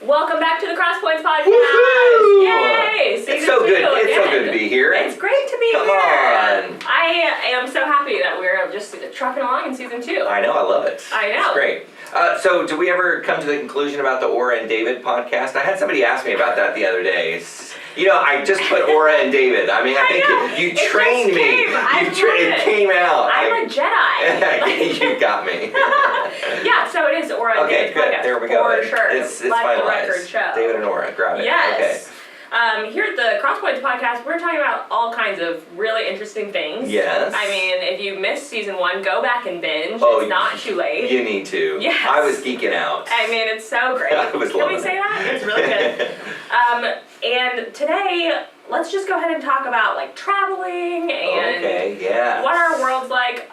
Welcome back to the Crosspoints podcast. Woo-hoo! Yay! It's so good. It's so good to be here. It's great to be Come here. on. I am so happy that we're just trucking along in season 2. I know. I love it. I know. It's great. So, did we ever come to the conclusion about the Aura and David podcast? I had somebody ask me about that the other day. You know, I just put Aura and David. I mean, I think you trained me. It came out. I'm a Jedi. You got me. Yeah, so it is Aura and David good. podcast. There we go. For sure. It's Live finalized. the record show. David and Aura, grab it. Yes. Okay. Here at the Crosspoints podcast, we're talking about all kinds of really interesting things. Yes. I mean, if you missed season 1, go back and binge. Oh, it's not too late. You need to. Yes. I was geeking out. I mean, it's so great. I was loving Can we say that? It's really good. And today, let's just go ahead and talk about like traveling and what our world's like.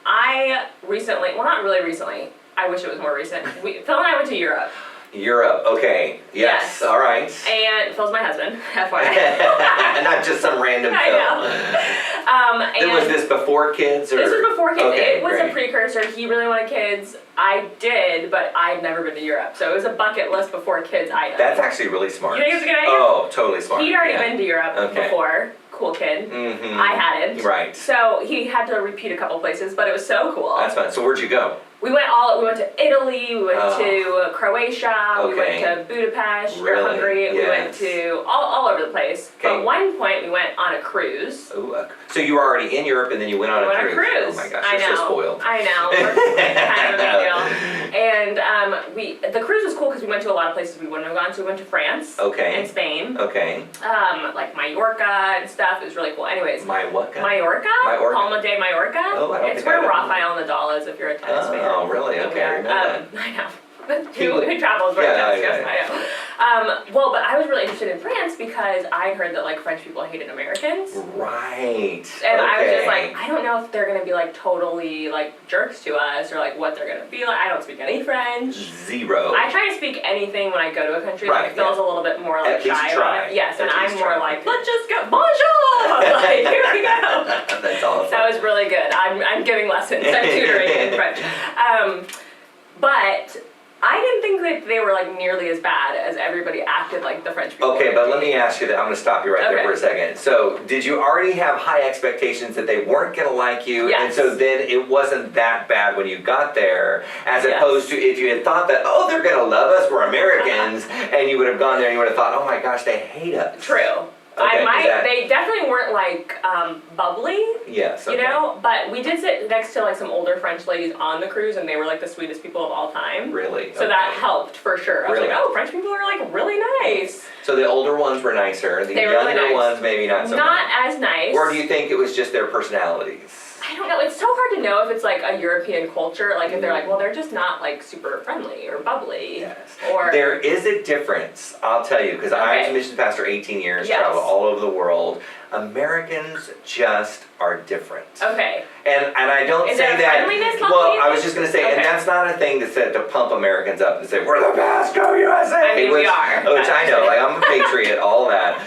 I recently, well, not really recently. I wish it was more recent. Phil and I went to Europe. Europe, okay. Yes. All right. And Phil's my husband, FYI. Not just some random Phil. I know. Was this before kids? Or? This was before kids. Okay, it was a precursor. He really wanted kids. I did, but I'd never been to Europe. So it was a bucket list before kids item. That's actually really smart. You think it's a good idea? Oh, totally smart. He'd already been to Europe before. Cool kid. Mm-hmm. I hadn't. Right. So he had to repeat a couple places, but it was so cool. That's fun. So where'd you go? We went to Italy, we went to Croatia, we went to Budapest, or Hungary, we went to all over the place. Okay. But at one point we went on a cruise. Ooh, so you were already in Europe and then you went on a cruise. Oh my gosh, you're so spoiled. I know. Kind of a big deal. And the cruise was cool because we went to a lot of places we wouldn't have gone to. We went to France and Spain. Okay. Like Mallorca and stuff. It was really cool. Anyways. Mallorca? Palma de Mallorca. Oh, I don't It's think where I know. Raphael Nadal is if you're a tennis fan. Oh, really? Okay, I know that. I know. Who travels where tennis goes? I know. Well, but I was really interested in France because I heard that like French people hated Americans. Right. And I was just like, I don't know if they're gonna be like totally like jerks to us or like what they're gonna be like. I don't speak any French. Zero. I try to speak anything when I go to a country. Right, Like Phil's a little bit more like At least shy. try. Yes, and I'm more like, Okay. let's just go. Bonjour. Like here we go. That's awesome. That was really good. I'm giving lessons. I'm tutoring in French. But I didn't think that they were like nearly as bad as everybody acted like the French people. Okay, but let me ask you that. I'm going to stop you right there for a second. So, did you already have high expectations that they weren't going to like you? Yes. And so then it wasn't that bad when you got there, as opposed to if you had thought that, oh, they're going to love us, we're Americans, and you would have gone there and you would have thought, oh my gosh, they hate us. True. Okay, they definitely weren't like bubbly. Yes. Okay. You know, but we did sit next to like some older French ladies on the cruise, and they were like the sweetest people of all time. Really? So that helped for sure. I was Really? like, oh, French people are like really nice. So the older ones were nicer, the They were really younger nice. ones maybe not so much. Not as nice. Or do you think it was just their personalities? I don't know. It's so hard to know if it's like a European culture. Like if they're like, well, they're just not like super friendly or bubbly. Yes. Or there is a difference, I'll tell you, because I was a missions pastor 18 years, traveled all over the world. Americans just are different. Okay. And I don't is say there that. friendliness Well, I was just gonna say, and that's not a thing to pump Americans up and say we're the best, go USA. I mean, we are. Which I know, like I'm a patriot, all that.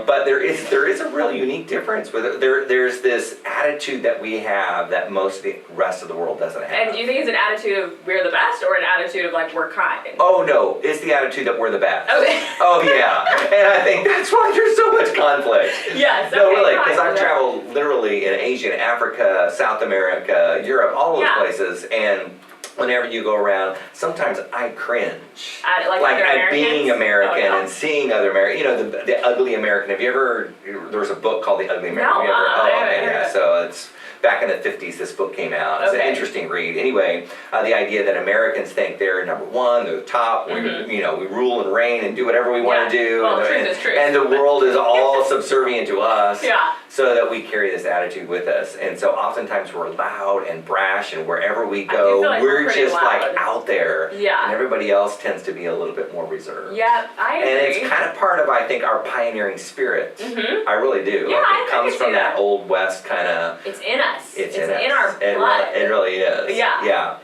But there is a really unique difference with it. There's this attitude that we have that most of the rest of the world doesn't have. And do you think it's an attitude of we're the best or an attitude of like we're kind? Oh no, it's the attitude that we're the best. Okay. Oh yeah, and I think that's why there's so much conflict. Yes. No, okay, really, because I've traveled literally in Asia, Africa, South America, Europe, all those places, and whenever you go around, sometimes I cringe. At being American and seeing other Americans. You know, the ugly American. Have you ever? There was a book called The Ugly American. No. So it's back in the 50s. This book came out. It's an interesting read. Anyway, the idea that Americans think they're number one, they're the top. We rule and reign and do whatever we want to do. Well, truth is truth. And the world is all subservient to us. Yeah. So that we carry this attitude with us. And so oftentimes we're loud and brash, and wherever we go, we're just like out there. Yeah. And everybody else tends to be a little bit more reserved. Yeah, I agree. And it's kind of part of, I think, our pioneering spirit. Mm-hmm. I really do. Yeah, it comes from that Old West kind of. It's in us. It's in us. our blood. It really is. Yeah. Yeah.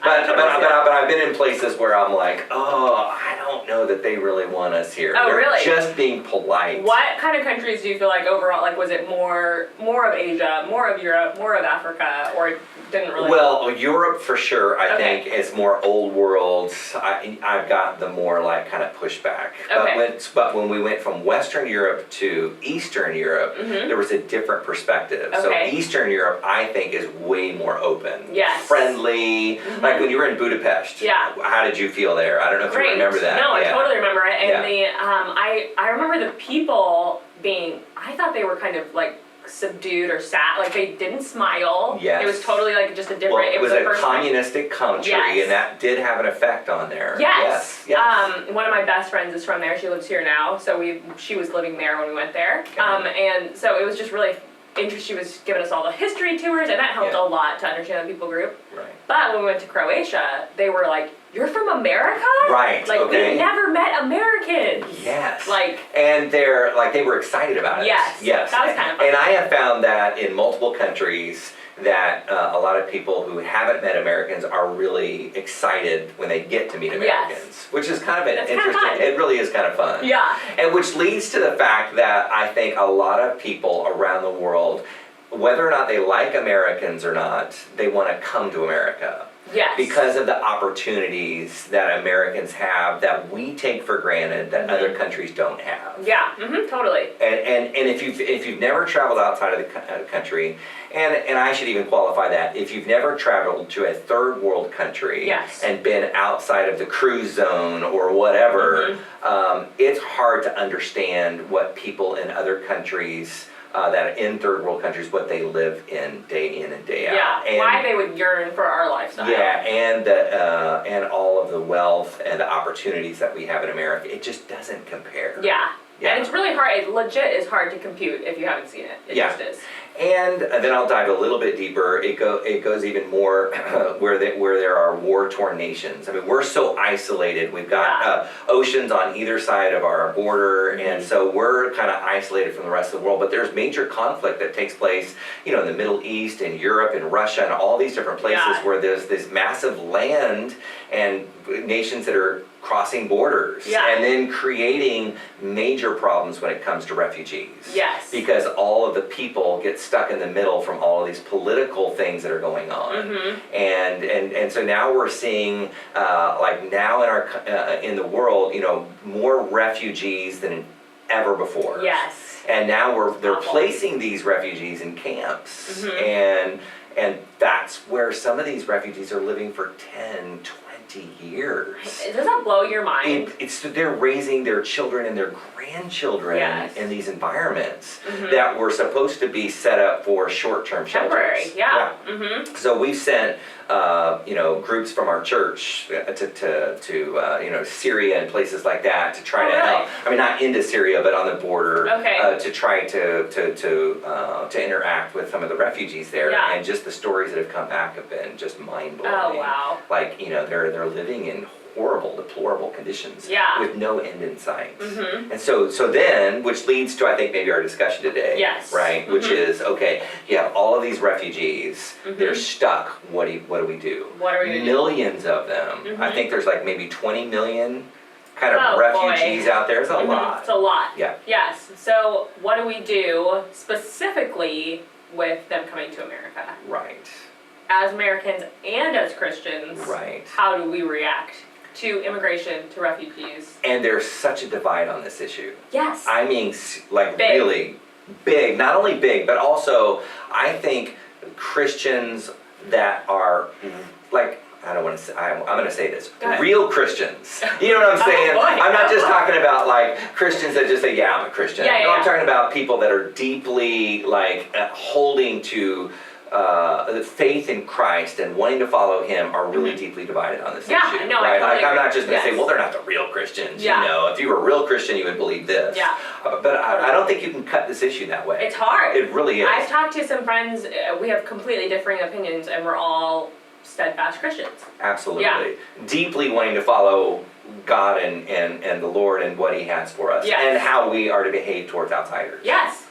But I've been in places where I'm like, oh, I don't know that they really want us here. Oh, They're really? just being polite. What kind of countries do you feel like overall, like was it more of Asia, more of Europe, more of Africa, or didn't really. Well, Europe for sure, I think, is more old world. I've got the more like kind of pushback. But when we went from Western Europe to Eastern Europe, there was a different perspective. So Eastern Europe, I think, is way more open. Yes. Friendly. Like when you were in Budapest. Yeah. How did you feel there? I don't know if you remember that. No, I totally remember it. And I remember the people being, I thought they were kind of like subdued or sad, like they didn't smile. Yes. It was totally like just a different. Well, it was a communistic country, and that did have an effect on there. Yes. One of my best friends is from there. She lives here now, so she was living there when we went there. And so it was just really interesting. She was giving us all the history tours, and that helped a lot to understand the people group. Right. But when we went to Croatia, they were like, "You're from America?" Right. Like we never met Americans. Yes. Like. And they were excited about it. Yes. Yes. That was kind of fun. And I have found that in multiple countries that a lot of people who haven't met Americans are really excited when they get to meet Americans, which is kind of interesting. It really is kind of fun. Yeah. And which leads to the fact that I think a lot of people around the world, whether or not they like Americans or not, they want to come to America. Yes. Because of the opportunities that Americans have that we take for granted that other countries don't have. Yeah, totally. And if you've never traveled outside of the country, and I should even qualify that, if you've never traveled to a third world country and been outside of the cruise zone or whatever, it's hard to understand what people in other countries that are in third world countries, what they live in and day out. Yeah, and why they would yearn for our lifestyle. Yeah, and all of the wealth and the opportunities that we have in America, it just doesn't compare. Yeah. And it's really hard, it legit is hard to compute if you haven't seen it. It just is. And then I'll dive a little bit deeper. It goes even more where there are war-torn nations. I mean, we're so isolated. We've got oceans on either side of our border, and so we're kind of isolated from the rest of the world. But there's major conflict that takes place, in the Middle East and Europe and Russia and all these different places where there's this massive land and nations that are crossing borders and then creating major problems when it comes to refugees. Yes. Because all of the people get stuck in the middle from all of these political things that are going on. And so now we're seeing like now in the world, more refugees than ever before. Yes. And now they're placing these refugees in camps. And that's where some of these refugees are living for 10, 20 years. Does that blow your mind? They're raising their children and their grandchildren in these environments that were supposed to be set up for short-term shelters. Temporary, So we've sent groups from our church to Syria and places like that to try to help. I mean, not into Syria, but on the border to try to interact with some of the refugees there. And just the stories that have come back have been just mind-blowing. Oh, wow. Like, they're living in horrible, deplorable conditions with no end in sight. And so then, which leads to, I think, maybe our discussion today, right? Which is, you have all of these refugees, they're stuck, what do we do? What are we going to do? Millions of them. I think there's like maybe 20 million kind of refugees out there. It's a lot. It's a lot. Yeah. Yes. So what do we do specifically with them coming to America? Right. As Americans and as Christians, how do we react to immigration, to refugees? And there's such a divide on this issue. Yes. I mean, like really big. Not only big, but also I think Christians that are like, I don't want to say, I'm going to say this, real Christians. You know what I'm saying? I'm not just talking about like Christians that just say, yeah, I'm a Christian. No, I'm talking about people that are deeply like holding to the faith in Christ and wanting to follow Him are really deeply divided on this issue. No, right? I totally I'm not just going to agree. say, well, they're not the real Christians. If you were a real Christian, you would believe this. But I don't think you can cut this issue that way. It's hard. It really is. I've talked to some friends, we have completely differing opinions, and we're all steadfast Christians. Absolutely. Deeply wanting to follow God and the Lord and what He has for us and how we are to behave towards outsiders. Yes.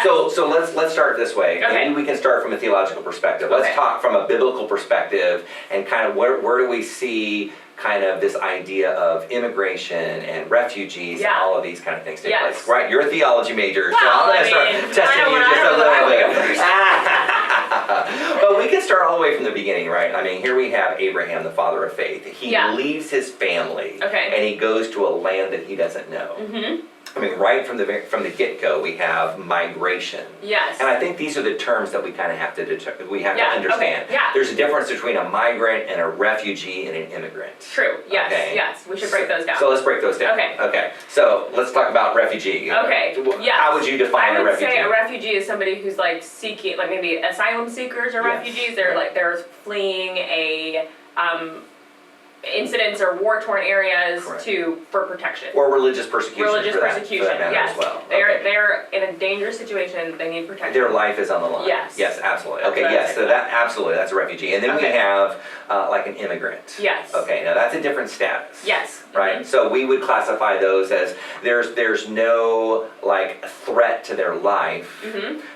So let's start this way. Maybe we can start from a theological perspective. Let's talk from a biblical perspective and kind of where do we see kind of this idea of immigration and refugees and all of these kind of things take place. Right? You're a theology major, so I'm going to start testing you just a little bit. But we can start all the way from the beginning, right? I mean, here we have Abraham, the father of faith. He leaves his family, and he goes to a land that he doesn't know. Mm-hmm. I mean, right from the get-go, we have migration. Yes. And I think these are the terms that we kind of have to understand. Okay. Yeah. There's a difference between a migrant and a refugee and an immigrant. True. Yes. Okay? Yes. We should break those down. So let's break those down. Okay. Okay. So let's talk about refugee. Okay. Yes. How would you define a refugee? I would say a refugee is somebody who's like seeking, like maybe asylum seekers or refugees. They're like they're fleeing a incidents or war-torn areas for protection. Or religious persecution. Religious persecution, yes. As well. They're in a dangerous situation. They need protection. Their life is on the line. Yes. Yes, absolutely. Okay, yes. So that's a refugee. And then we have like an immigrant. Yes. Okay, now that's a different status. Yes. Right. Mm-hmm. So we would classify those as there's no like threat to their life,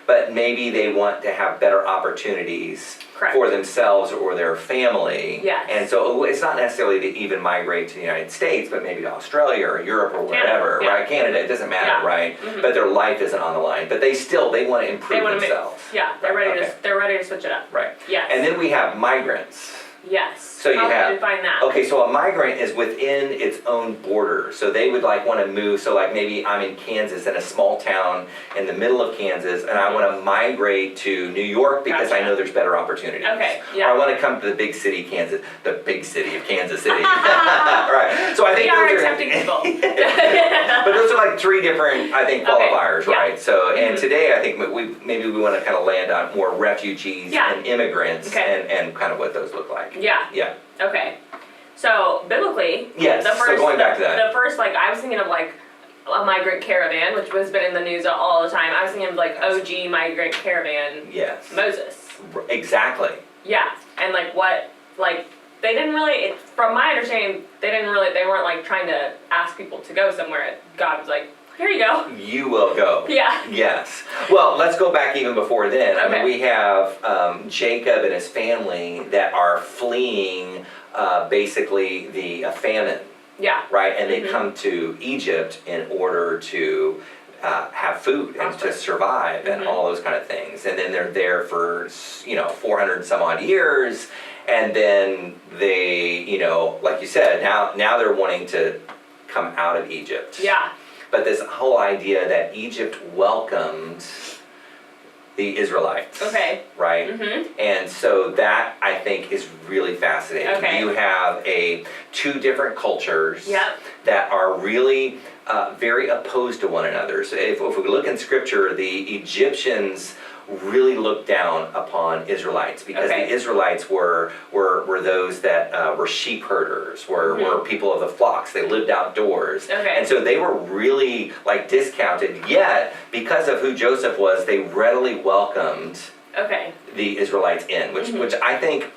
but maybe they want to have better opportunities for themselves or their family. Yes. And so it's not necessarily to even migrate to the United States, but maybe to Australia or Europe or wherever, right? Canada, it doesn't matter, right? Mm-hmm. But their life isn't on the line. But they want to improve themselves. They're ready to switch it up. Right. Yes. And then we have migrants. Yes. So you How would you define that? Okay, so a migrant is within its own borders. So they would like want to move. So like maybe I'm in Kansas, in a small town in the middle of Kansas, and I want to migrate to New York because I know there's better opportunities. Okay. Yeah. Or I want to come to the big city, Kansas, the big city of Kansas City. Right. So I think we are accepting people. But those are like three different, I think, qualifiers, right? So and today I think maybe we want to kind of land on more refugees and immigrants and kind of what those look like. Yeah. Yeah. Okay. So biblically, so going back to that. The first, like, I was thinking of like a migrant caravan, which has been in the news all the time. I was thinking of like OG migrant caravan. Yes. Moses. Exactly. Yeah, and like what, like they didn't really. From my understanding, they weren't like trying to ask people to go somewhere. God was like, here you go. You will go. Yeah. Yes. Well, let's go back even before then. Okay. I mean, we have Jacob and his family that are fleeing basically the famine. Yeah. Right? And they come to Egypt in order to have food and to survive and all those kind of things. And then they're there for, 400 and some odd years. And then they, like you said, now they're wanting to come out of Egypt. Yeah. But this whole idea that Egypt welcomed the Israelites. Okay. Right? Mm-hmm. And so that, I think, is really fascinating. Okay. You have two different cultures that are really very opposed to one another. So if we look in Scripture, the Egyptians really looked down upon Israelites because the Israelites were those that were sheep herders, were people of the flocks. They lived outdoors. And so they were really like discounted, yet because of who Joseph was, they readily welcomed the Israelites in, which I think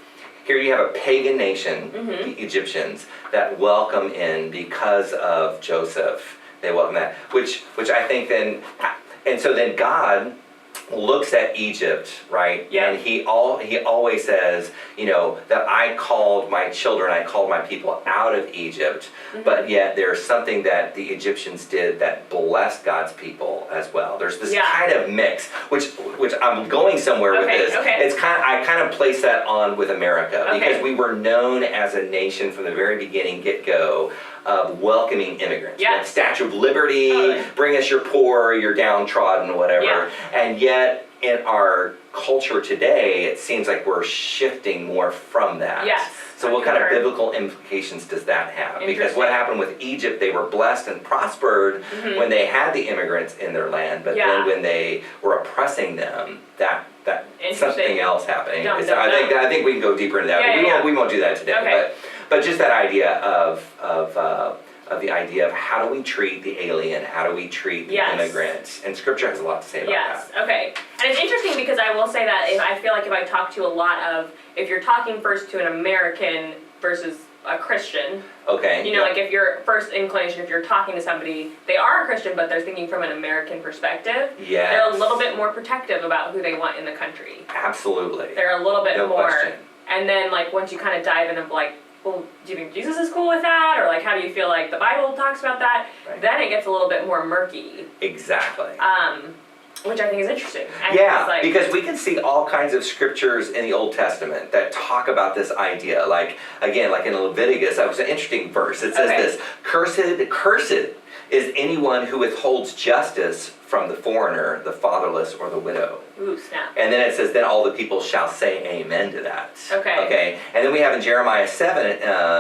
here you have a pagan nation, the Egyptians, that welcome in because of Joseph. They welcome that, which I think then, and so then God looks at Egypt, right? Yeah. And he always says, that I called my children, I called my people out of Egypt, but yet there's something that the Egyptians did that blessed God's people as well. There's this kind of mix, which I'm going somewhere with this. It's I kind of place that on with America because we were known as a nation from the very beginning, get-go, of welcoming immigrants. Yes. Statue of Liberty, bring us your poor, your downtrodden, whatever. Yeah. And yet, in our culture today, it seems like we're shifting more from that. Yes. So what kind of biblical implications does that have? Because what happened with Egypt, they were blessed and prospered when they had the immigrants in their land, but then when they were oppressing them, that something else happened. So I think we can go deeper into that, but we won't do that today. But just that idea of the idea of how do we treat the alien, how do we treat the immigrants, and Scripture has a lot to say about that. Yes, okay. And it's interesting because I will say that I feel like if I talk to a lot of, if you're talking first to an American versus a Christian, like if your first inclination, if you're talking to somebody, they are a Christian, but they're thinking from an American perspective, they're a little bit more protective about who they want in the country. Absolutely. They're a little bit more. Question. And then like once you kind of dive into like, well, do you think Jesus is cool with that? Or like, how do you feel like the Bible talks about that? Then it gets a little bit more murky. Exactly. Which I think is interesting. Yeah, because we can see all kinds of scriptures in the Old Testament that talk about this idea. Like, again, like in Leviticus, that was an interesting verse. It says this, cursed is anyone who withholds justice from the foreigner, the fatherless, or the widow. Ooh, snap. And then it says, then all the people shall say amen to that. Okay. And then we have in Jeremiah 7,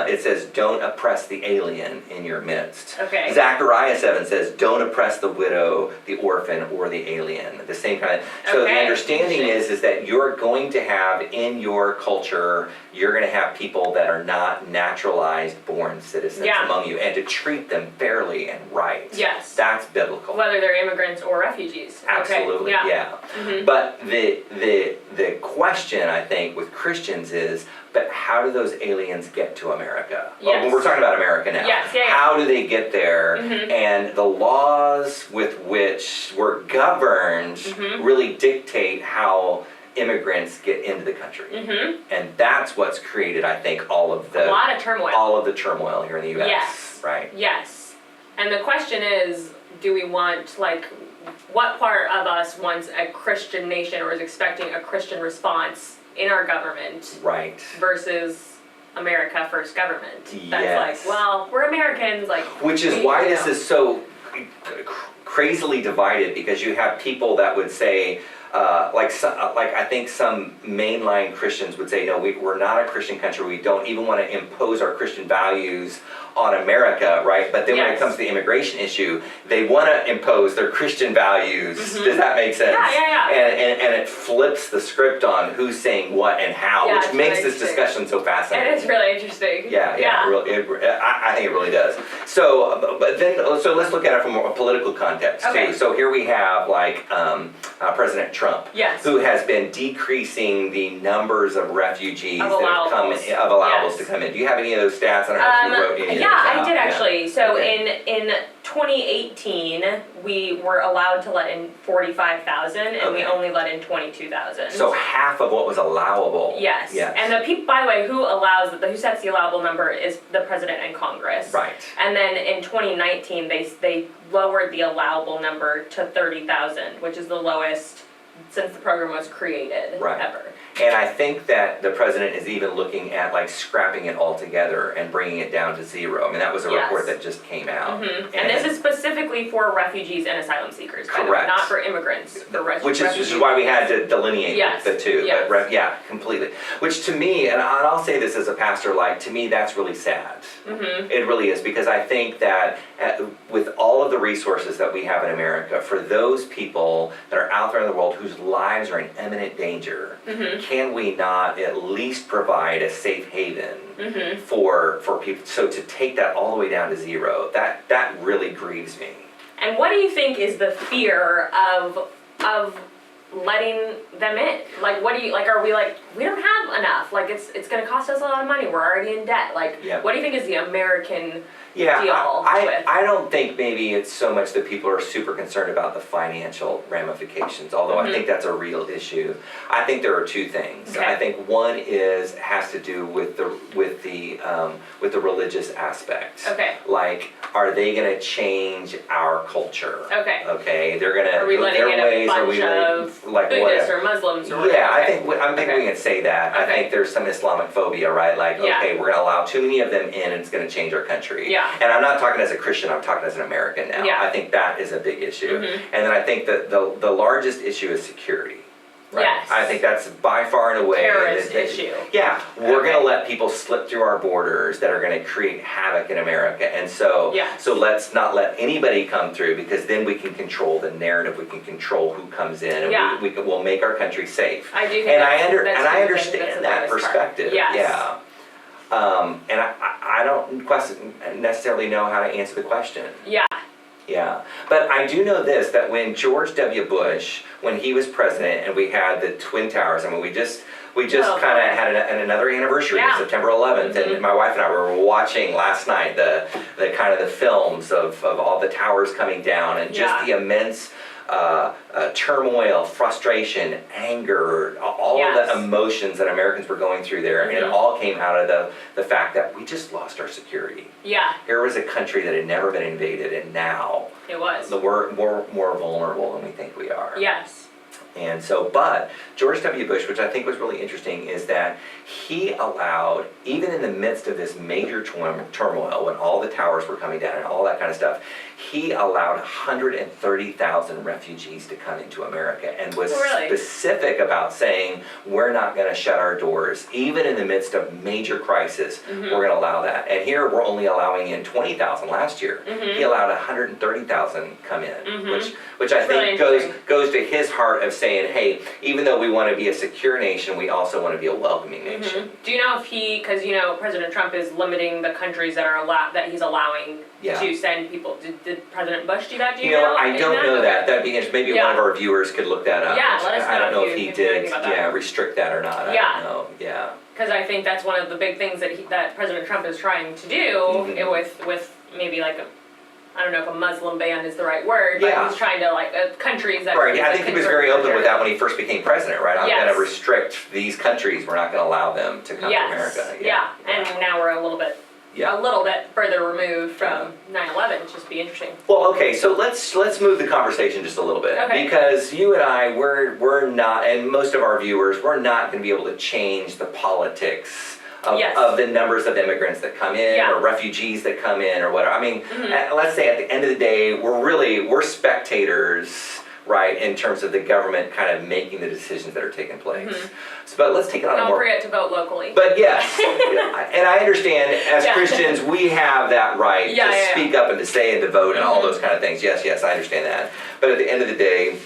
it says, don't oppress the alien in your midst. Okay. Zechariah 7 says, don't oppress the widow, the orphan, or the alien. The same kind of, so the understanding is that you're going to have in your culture, you're going to have people that are not naturalized born citizens among you, and to treat them fairly and right. Yes. That's biblical. Whether they're immigrants or refugees. Absolutely, But the question, I think, with Christians is, but how do those aliens get to America? Yes. Well, we're talking about America now. Yes, How do they get there? And the laws with which we're governed really dictate how immigrants get into the country. And that's what's created, I think, all of the turmoil here in the U.S. Yes. Right? Yes. And the question is, do we want, like, what part of us wants a Christian nation or is expecting a Christian response in our government? Right. Versus America First government. That's like, well, we're Americans, like. Which is why this is so crazily divided, because you have people that would say, like I think some mainline Christians would say, no, we're not a Christian country. We don't even want to impose our Christian values on America, right? But then when it comes to the immigration issue, they want to impose their Christian values. Does that make sense? Yeah. And it flips the script on who's saying what and how, which makes this discussion so fascinating. And it's really interesting. I think it really does. So, so let's look at it from a political context too. So here we have like President Trump, who has been decreasing the numbers of refugees that have come in, of allowables to come in. Do you have any of those stats? I don't know if you wrote any of those I did out. actually. So in 2018, we were allowed to let in 45,000, and we only let in 22,000. So half of what was allowable. Yes. And the people, by the way, who sets the allowable number is the president and Congress. Right. And then in 2019, they lowered the allowable number to 30,000, which is the lowest since the program was created ever. And I think that the president is even looking at like scrapping it altogether and bringing it down to zero. I mean, that was a report that just came out. And this is specifically for refugees and asylum seekers, by the way, not for immigrants. Which is why we had to delineate the two. But completely. Which to me, and I'll say this as a pastor, like to me that's really sad. It really is, because I think that with all of the resources that we have in America, for those people that are out there in the world whose lives are in imminent danger, can we not at least provide a safe haven for people? So to take that all the way down to zero, that really grieves me. And what do you think is the fear of letting them in? Like, what do you, like, are we like, we don't have enough, like it's gonna cost us a lot of money, we're already in debt, like, what do you think is the American deal I don't think maybe it's so much that people are super concerned about the financial ramifications, although I think that's a real issue. I think there are two things. I think one has to do with the religious aspect. Like, are they going to change our culture? They're going to. Are we letting in a bunch of like Buddhists or Muslims or whatever? I think we can say that. I think there's some Islamic phobia, right? Like, we're going to allow too many of them in, and it's going to change our country. And I'm not talking as a Christian, I'm talking as an American now. I think that is a big issue. And then I think that the largest issue is security. Right? I think that's by far and away terrorist issue. We're going to let people slip through our borders that are going to create havoc in America, and so let's not let anybody come through, because then we can control the narrative, we can control who comes in, and we'll make our country safe. I do think and I understand that perspective. And I don't necessarily know how to answer the question. But I do know this, that when George W. Bush, when he was president and we had the Twin Towers, I mean, we just kind of had another anniversary, September 11th, and my wife and I were watching last night the kind of the films of all the towers coming down, and just the immense turmoil, frustration, anger, all of the emotions that Americans were going through there, and it all came out of the fact that we just lost our security. Here was a country that had never been invaded, and now It was. We're more vulnerable than we think we are. Yes. And so, but George W. Bush, which I think was really interesting, is that he allowed, even in the midst of this major turmoil, when all the towers were coming down and all that kind of stuff, he allowed 130,000 refugees to come into America and was specific about saying, we're not going to shut our doors. Even in the midst of major crisis, we're going to allow that. And here we're only allowing in 20,000 last year. He allowed 130,000 come in, which I think goes to his heart of saying, hey, even though we want to be a secure nation, we also want to be a welcoming nation. Do you know if because President Trump is limiting the countries that he's allowing to send people. Did President Bush do that? Do you know? I don't know that. That'd be interesting. Maybe one of our viewers could look that up. Yeah, let us know. I don't know if he did restrict that or not. I don't know. Yeah. Because I think that's one of the big things that President Trump is trying to do with maybe like I don't know if a Muslim ban is the right word, but he's trying to countries that... Right, I think he was very open with that when he first became president, right? I'm going to restrict these countries. We're not going to allow them to come to America. Yeah, and now we're a little bit further removed from 9/11, which just be interesting. Well, okay, so let's move the conversation just a little bit. Okay. Because you and I, we're not, and most of our viewers, we're not going to be able to change the politics of the numbers of immigrants that come in or refugees that come in or whatever. I mean, let's say at the end of the day, we're spectators, right, in terms of the government kind of making the decisions that are taking place. So, but let's take it on Don't forget to vote locally. But yes, and I understand as Christians, we have that right to speak up and to say and to vote and all those kind of things. Yes, I understand that. But at the end of the day,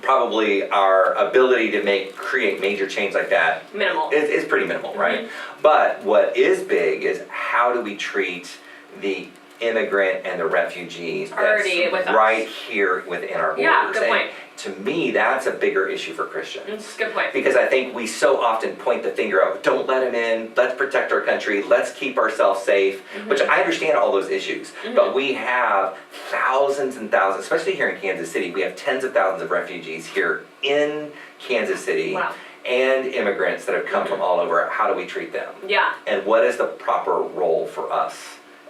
probably our ability to create major change like that is pretty minimal, right? But what is big is how do we treat the immigrant and the refugees already with right here within our borders. Yeah, good point. And to me, that's a bigger issue for Christians. Good point. Because I think we so often point the finger out, don't let them in, let's protect our country, let's keep ourselves safe, which I understand all those issues, but we have thousands and thousands, especially here in Kansas City, we have tens of thousands of refugees here in Kansas City. And immigrants that have come from all over. How do we treat them? Yeah. And what is the proper role for us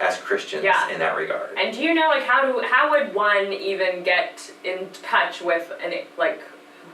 as Christians in that regard? And do you know, how would one even get in touch with,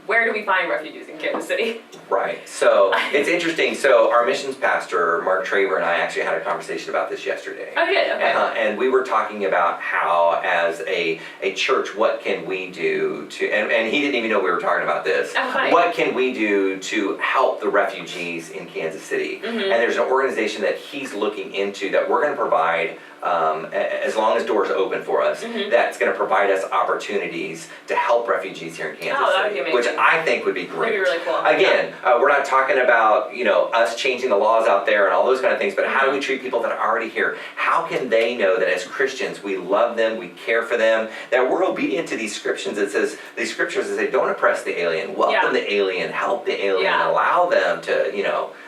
where do we find refugees in Kansas City? Right. So it's interesting. So our missions pastor, Mark Traver, and I actually had a conversation about this yesterday. Oh, yeah, okay. And we were talking about how, as a church, what can we do to, and he didn't even know we were talking about this. Oh, funny. What can we do to help the refugees in Kansas City? And there's an organization that he's looking into that we're going to provide, as long as doors open for us, that's going to provide us opportunities to help refugees here in Kansas City, which I think would be great. That'd be really cool. Again, we're not talking about us changing the laws out there and all those kind of things, but how do we treat people that are already here? How can they know that as Christians we love them, we care for them, that we're obedient to these scriptures? It says these scriptures that say, don't oppress the alien, welcome the alien, help the alien, allow them to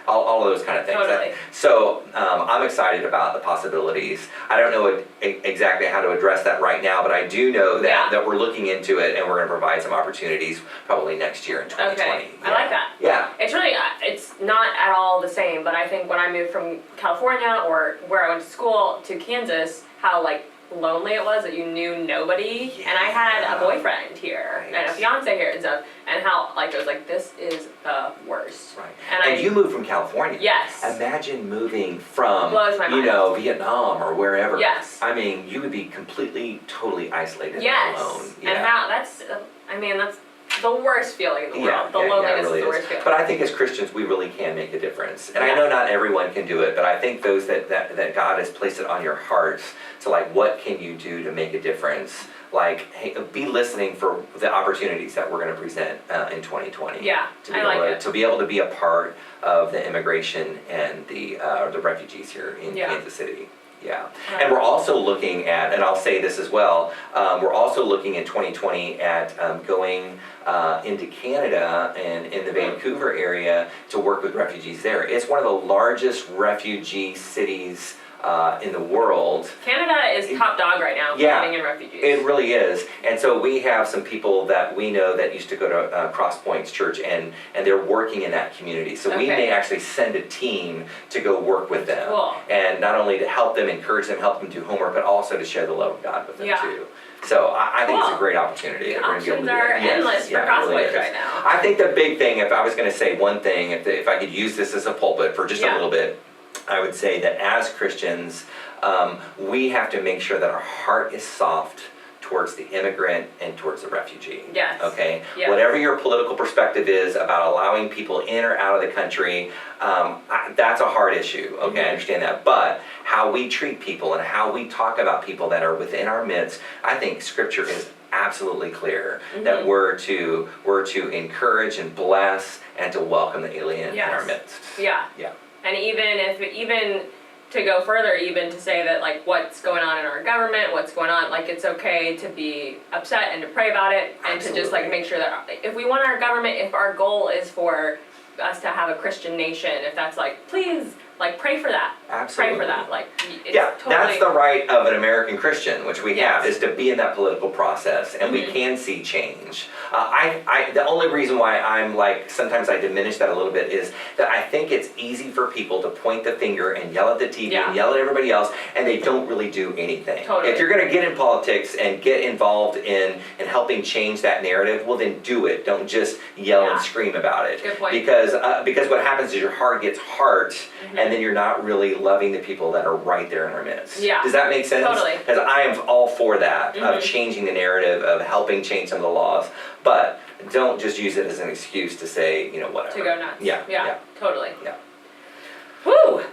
all of those kind of things. Totally. So I'm excited about the possibilities. I don't know exactly how to address that right now, but I do know that we're looking into it and we're going to provide some opportunities probably next year in 2020. Okay, I like that. Yeah. It's not at all the same, but I think when I moved from California or where I went to school to Kansas, how lonely it was that you knew nobody, and I had a boyfriend here and a fiance here and stuff, and how it was this is the worst. Right. And you moved from California. Yes. Imagine moving from blows my mind. Vietnam or wherever. Yes. I mean, you would be completely, totally isolated and alone. And that's the worst feeling in the world. The loneliness really is the worst feeling. But I think as Christians, we really can make a difference. And I know not everyone can do it, but I think those that God has placed it on your hearts to what can you do to make a difference? Hey, be listening for the opportunities that we're going to present in 2020. Yeah, to be able to be a part of the immigration and the refugees here in Kansas City. Yeah, and we're also looking at, and I'll say this as well, we're also looking in 2020 at going into Canada and in the Vancouver area to work with refugees there. It's one of the largest refugee cities in the world. Canada is top dog right now for letting in refugees. It really is. And so we have some people that we know that used to go to Cross Points Church, and they're working in that community. So we may actually send a team to go work with them. Cool. And not only to help them, encourage them, help them do homework, but also to share the love of God with them too. So I think it's a great opportunity. The options are endless for Crosspoints right now. I think the big thing, if I was going to say one thing, if I could use this as a pulpit for just a little bit, I would say that as Christians, we have to make sure that our heart is soft towards the immigrant and towards the refugee. Yes. Okay? Yes. Whatever your political perspective is about allowing people in or out of the country, that's a hard issue. Okay, I understand that. But how we treat people and how we talk about people that are within our midst, I think Scripture is absolutely clear that we're to encourage and bless and to welcome the alien in our midst. Yeah. Yeah. And even to go further, even to say that, like, what's going on in our government, what's going on, like, it's okay to be upset and to pray about it, and to just, like, make sure that if we want our government, if our goal is for us to have a Christian nation, if that's, like, please, like, pray for that. Absolutely. Pray for that. Like, it's totally... that's the right of an American Christian, which we have, is to be in that political process, and we can see change. The only reason why I'm like, sometimes I diminish that a little bit is that I think it's easy for people to point the finger and yell at the TV and yell at everybody else, and they don't really do anything. Totally. If you're going to get in politics and get involved in helping change that narrative, well then do it. Don't just yell and scream about it. Good point. Because what happens is your heart gets hard, and then you're not really loving the people that are right there in our midst. Yeah. Does that make sense? Totally. Because I am all for that, of changing the narrative, of helping change some of the laws. But don't just use it as an excuse to say, whatever. To go nuts. Yeah. Totally. Yeah. Woo!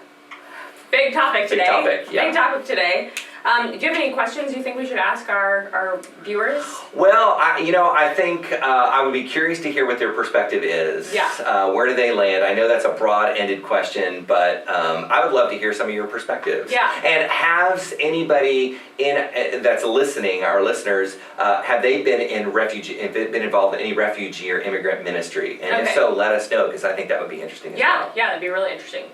Big topic today. Big topic today. Do you have any questions you think we should ask our viewers? Well, I think I would be curious to hear what their perspective is. Yeah. Where do they land? I know that's a broad-ended question, but I would love to hear some of your perspectives. Yeah. And has anybody that's listening, our listeners, have they been involved in any refugee or immigrant ministry? And if so, let us know, because I think that would be interesting as well. Yeah, that'd be really interesting.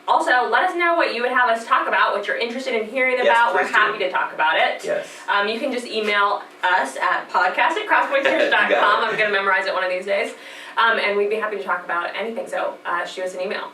Also, let us know what you would have us talk about, what you're interested in hearing about. We're happy to talk about it. Yes. You can just email us at podcast@crosspointchurch.com. I'm going to memorize it one of these days. And we'd be happy to talk about anything, so shoot us an email.